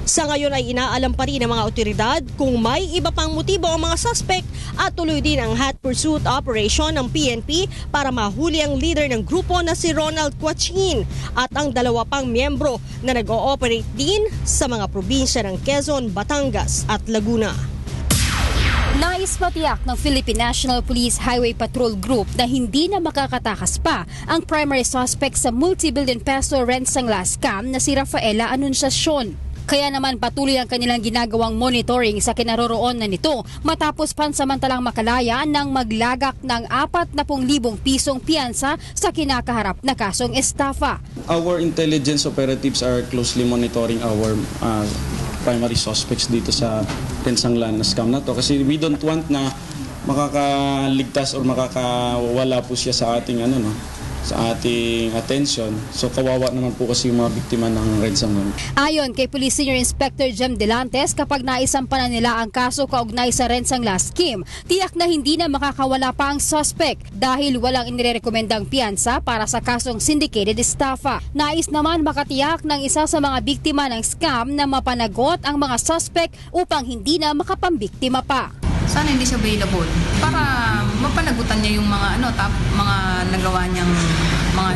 Sa ngayon ay inaalam pa rin ng mga otoridad kung may iba pang motibo ang mga suspect at tuloy din ang hot pursuit operation ng PNP para mahuli ang leader ng grupo na si Ronald Quachin at ang 2 pang miyembro na nag-ooperate din sa mga probinsya ng Quezon, Batangas at Laguna. Nais matiyak ng Philippine National Police Highway Patrol Group na hindi na makakatakas pa ang primary suspect sa multi-billion peso Rensangla scam na si Rafaela Anunciacion. Kaya naman patuloy ang kanilang ginagawang monitoring sa kinaroroonan nito matapos pansamantalang makalaya ng maglagak ng 40,000 pisong piyansa sa kinakaharap na kasong estafa. Our intelligence operatives are closely monitoring our primary suspects dito sa Rensangla na scam na to kasi we don't want na makakaligtas or makakawala po siya sa ating sa ating attention. So kawawa naman po kasi yung mga biktima ng Rensangla. Ayon kay Police Senior Inspector Jem Delantes, kapag naisampa na nila ang kaso kaugnay sa Rensangla scheme, tiyak na hindi na makakawala pa ang suspect dahil walang inirekomendang piyansa para sa kasong syndicated estafa. Nais naman makatiyak ng isa sa mga biktima ng scam na mapanagot ang mga suspect upang hindi na makapambiktima pa. Sana hindi siya available para mapanagutan niya yung mga mga nagawa niyang mga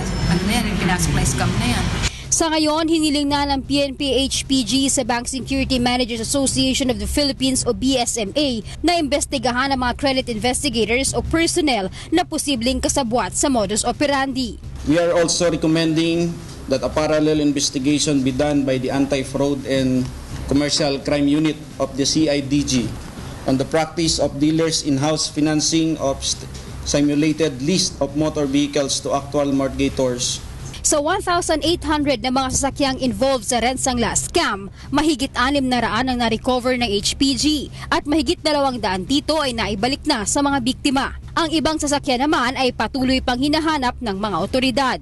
yung pinasok na scam na yan. Sa ngayon, hiniling na ng PNP HPG sa Bank Security Managers Association of the Philippines o BSMA na imbestigahan ang mga credit investigators o personnel na posibleng kasabwat sa modus operandi. We are also recommending that a parallel investigation be done by the Anti-Fraud and Commercial Crime Unit of the CIDG on the practice of dealers in-house financing of simulated lease of motor vehicles to actual mortgators. Sa 1,800 na mga sasakyang involved sa Rensangla scam, mahigit 600 ang na-recover ng HPG at mahigit 200 dito ay naibalik na sa mga biktima. Ang ibang sasakyan naman ay patuloy pang hinahanap ng mga otoridad.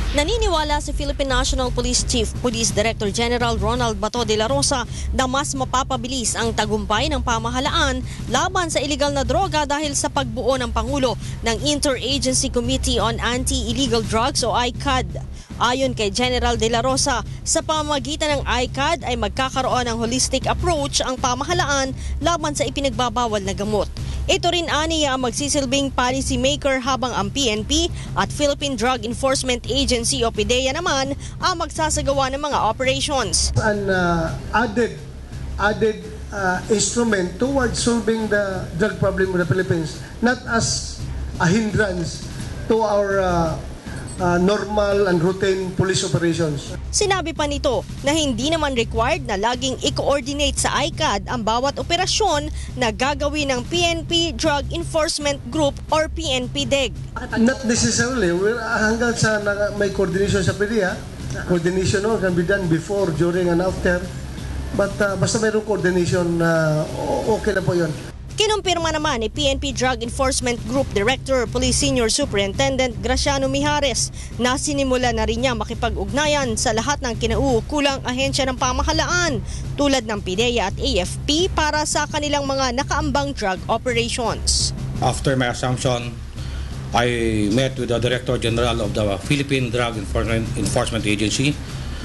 Naniniwala si Philippine National Police Chief Police Director General Ronald Bato de la Rosa na mas mapapabilis ang tagumpay ng pamahalaan laban sa iligal na droga dahil sa pagbuo ng Pangulo ng Interagency Committee on Anti-Illegal Drugs o ICAD. Ayon kay General de la Rosa, sa pamamagitan ng ICAD ay magkakaroon ng holistic approach ang pamahalaan laban sa ipinagbabawal na gamot. Ito rin aniya ang magsisilbing policy maker habang ang PNP at Philippine Drug Enforcement Agency o PDEA naman ang magsasagawa ng mga operations. An added instrument towards solving the drug problem of the Philippines, not as a hindrance to our normal and routine police operations. Sinabi pa nito na hindi naman required na laging i-coordinate sa ICAD ang bawat operasyon na gagawin ng PNP Drug Enforcement Group or PNP-DEG. Not necessarily. Hanggang sa may coordination sa PDEA, coordination can be done before, during, and after. But basta mayroong coordination, okay na po yun. Kinumpirma naman ni PNP Drug Enforcement Group Director, Police Senior Superintendent Graciano Mijares na sinimula na rin niya makipag-ugnayan sa lahat ng kinauukulang ahensya ng pamahalaan tulad ng PDEA at AFP para sa kanilang mga nakaambang drug operations. After my assumption, I met with the Director General of the Philippine Drug Enforcement Agency,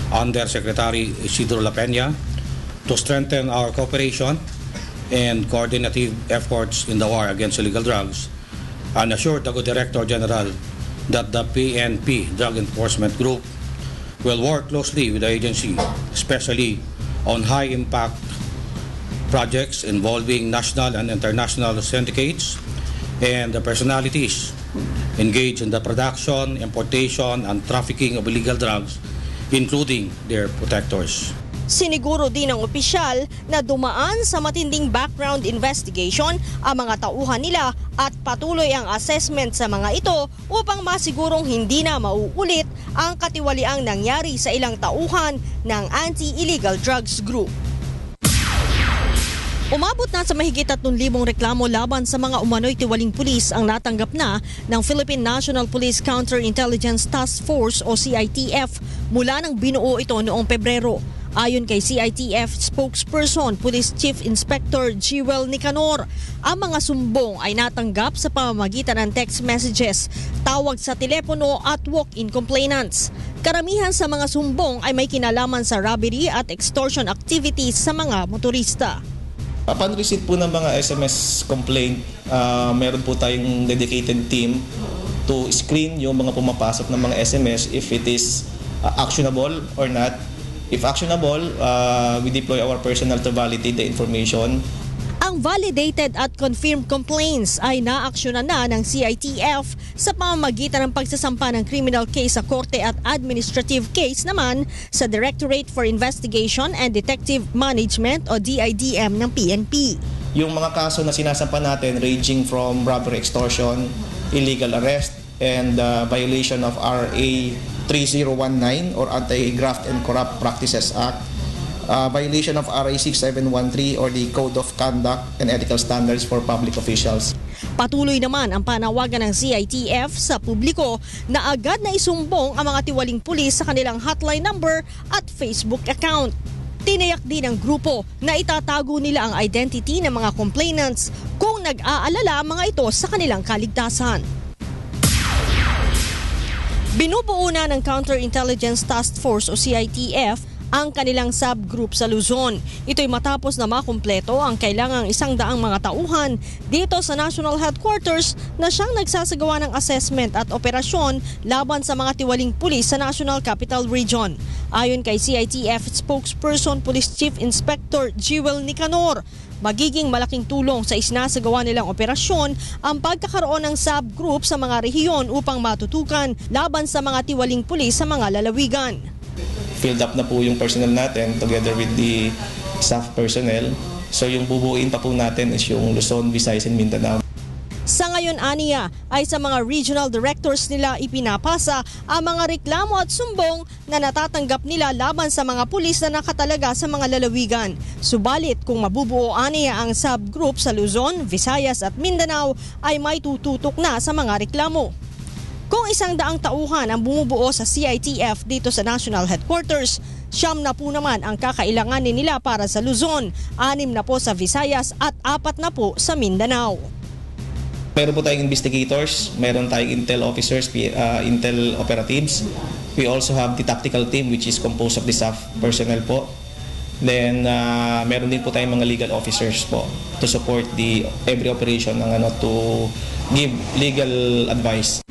Undersecretary Isidro La Peña, to strengthen our cooperation and coordinative efforts in the war against illegal drugs, and assured the Director General that the PNP Drug Enforcement Group will work closely with the agency, especially on high-impact projects involving national and international syndicates and the personalities engaged in the production, importation, and trafficking of illegal drugs, including their protectors. Siniguro din ng opisyal na dumaan sa matinding background investigation ang mga tauhan nila at patuloy ang assessment sa mga ito upang masigurong hindi na mauulit ang katiwaliang nangyari sa ilang tauhan ng Anti-Illegal Drugs Group. Umabot na sa mahigit 3,000 reklamo laban sa mga umano'y tiwaling pulis ang natanggap na ng Philippine National Police Counterintelligence Task Force o CITF mula nang binuo ito noong Pebrero. Ayon kay CITF spokesperson, Police Chief Inspector Jewel Nicanor, ang mga sumbong ay natanggap sa pamamagitan ng text messages, tawag sa telepono at walk-in complainants. Karamihan sa mga sumbong ay may kinalaman sa robbery at extortion activities sa mga motorista. Upon receipt po ng mga SMS complaint, meron po tayong dedicated team to screen yung mga pumapasok ng mga SMS if it is actionable or not. If actionable, we deploy our personnel to validate the information. Ang validated at confirmed complaints ay naaksyonan na ng CITF sa pamamagitan ng pagsasampa ng criminal case sa korte at administrative case naman sa Directorate for Investigation and Detective Management o DIDM ng PNP. Yung mga kaso na sinasampa natin ranging from robbery, extortion, illegal arrest, and violation of RA 3019 or Anti-Graft and Corrupt Practices Act, violation of RA 6713 or the Code of Conduct and Ethical Standards for Public Officials. Patuloy naman ang panawagan ng CITF sa publiko na agad na isumbong ang mga tiwaling pulis sa kanilang hotline number at Facebook account. Tinayak din ng grupo na itatago nila ang identity ng mga complainants kung nag-aalala mga ito sa kanilang kaligtasan. Binubuo na ng Counterintelligence Task Force o CITF ang kanilang subgroup sa Luzon. Ito'y matapos na makumpleto ang kailangang 100 mga tauhan dito sa National Headquarters na siyang nagsasagawa ng assessment at operasyon laban sa mga tiwaling pulis sa National Capital Region. Ayon kay CITF spokesperson Police Chief Inspector Jewel Nicanor, magiging malaking tulong sa isinasagawa nilang operasyon ang pagkakaroon ng subgroup sa mga rehiyon upang matutukan laban sa mga tiwaling pulis sa mga lalawigan. Filled up na po yung personnel natin together with the staff personnel. So yung bubuuin pa po natin is yung Luzon, Visayas, and Mindanao. Sa ngayon, aniya, ay sa mga regional directors nila ipinapasa ang mga reklamo at sumbong na natatanggap nila laban sa mga pulis na nakatalaga sa mga lalawigan. Subalit kung mabubuo aniya ang subgroup sa Luzon, Visayas at Mindanao ay may tututok na sa mga reklamo. Kung 100 tauhan ang bumubuo sa CITF dito sa National Headquarters, 9 na po naman ang kakailanganin nila para sa Luzon, 6 na po sa Visayas at 4 na po sa Mindanao. Meron po tayong investigators, meron tayong intel officers, intel operatives. We also have the tactical team which is composed of the staff personnel po. Then meron din po tayong mga legal officers po to support every operation to give legal advice.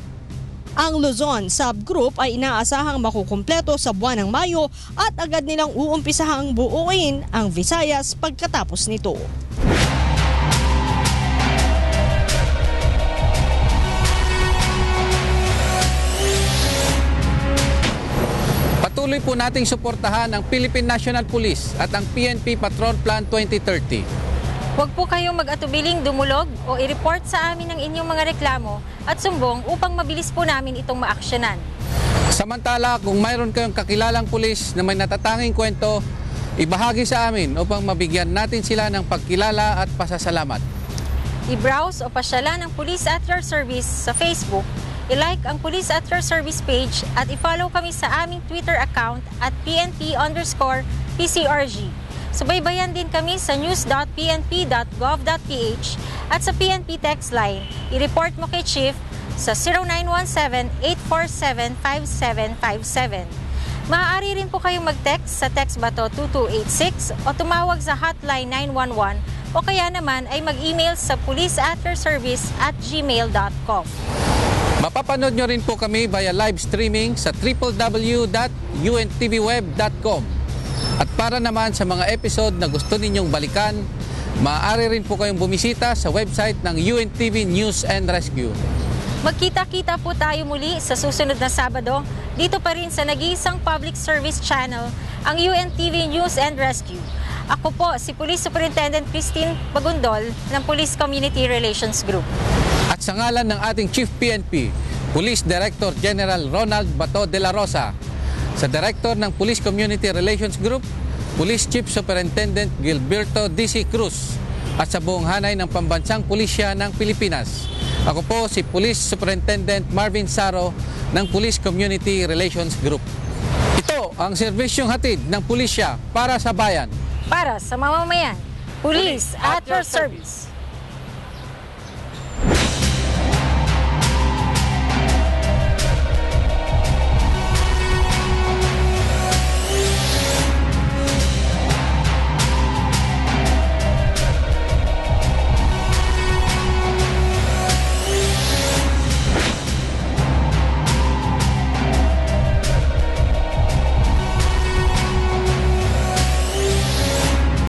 Ang Luzon subgroup ay inaasahang makukumpleto sa buwan ng Mayo at agad nilang uumpisahang buuin ang Visayas pagkatapos nito. Patuloy po nating suportahan ang Philippine National Police at ang PNP Patrol Plan 2030. Huwag po kayong mag-atubiling dumulog o i-report sa amin ang inyong mga reklamo at sumbong upang mabilis po namin itong maaksyonan. Samantala, kung mayroon kayong kakilalang pulis na may natatanging kwento, ibahagi sa amin upang mabigyan natin sila ng pagkilala at pasasalamat. I-browse o pasyalan ang Police at Your Service sa Facebook, i-like ang Police at Your Service page at i-follow kami sa aming Twitter account at PNP_PCRG. Subaybayan din kami sa news.pnp.gov.ph at sa PNP text line. I-report mo kay Chief sa 0917-847-5757. Maaari rin po kayong mag-text sa text bato 2286 o tumawag sa hotline 911 o kaya naman ay mag-email sa policeatyourservice@gmail.com. Mapapanood nyo rin po kami via live streaming sa www.untvweb.com. At para naman sa mga episode na gusto ninyong balikan, maaari rin po kayong bumisita sa website ng UNTV News and Rescue. Magkita-kita po tayo muli sa susunod na Sabado, dito pa rin sa nag-iisang public service channel, ang UNTV News and Rescue. Ako po si Police Superintendent Christine Bagundol ng Police Community Relations Group. At sa ngalan ng ating Chief PNP, Police Director General Ronald Bato de la Rosa, sa Director ng Police Community Relations Group, Police Chief Superintendent Gilberto D.C. Cruz, at sa buong hanay ng Pambansang Pulisya ng Pilipinas. Ako po si Police Superintendent Marvin Saro ng Police Community Relations Group. Ito ang serbisyong hatid ng pulisya para sa bayan. Para sa mamamayan, Police at Your Service.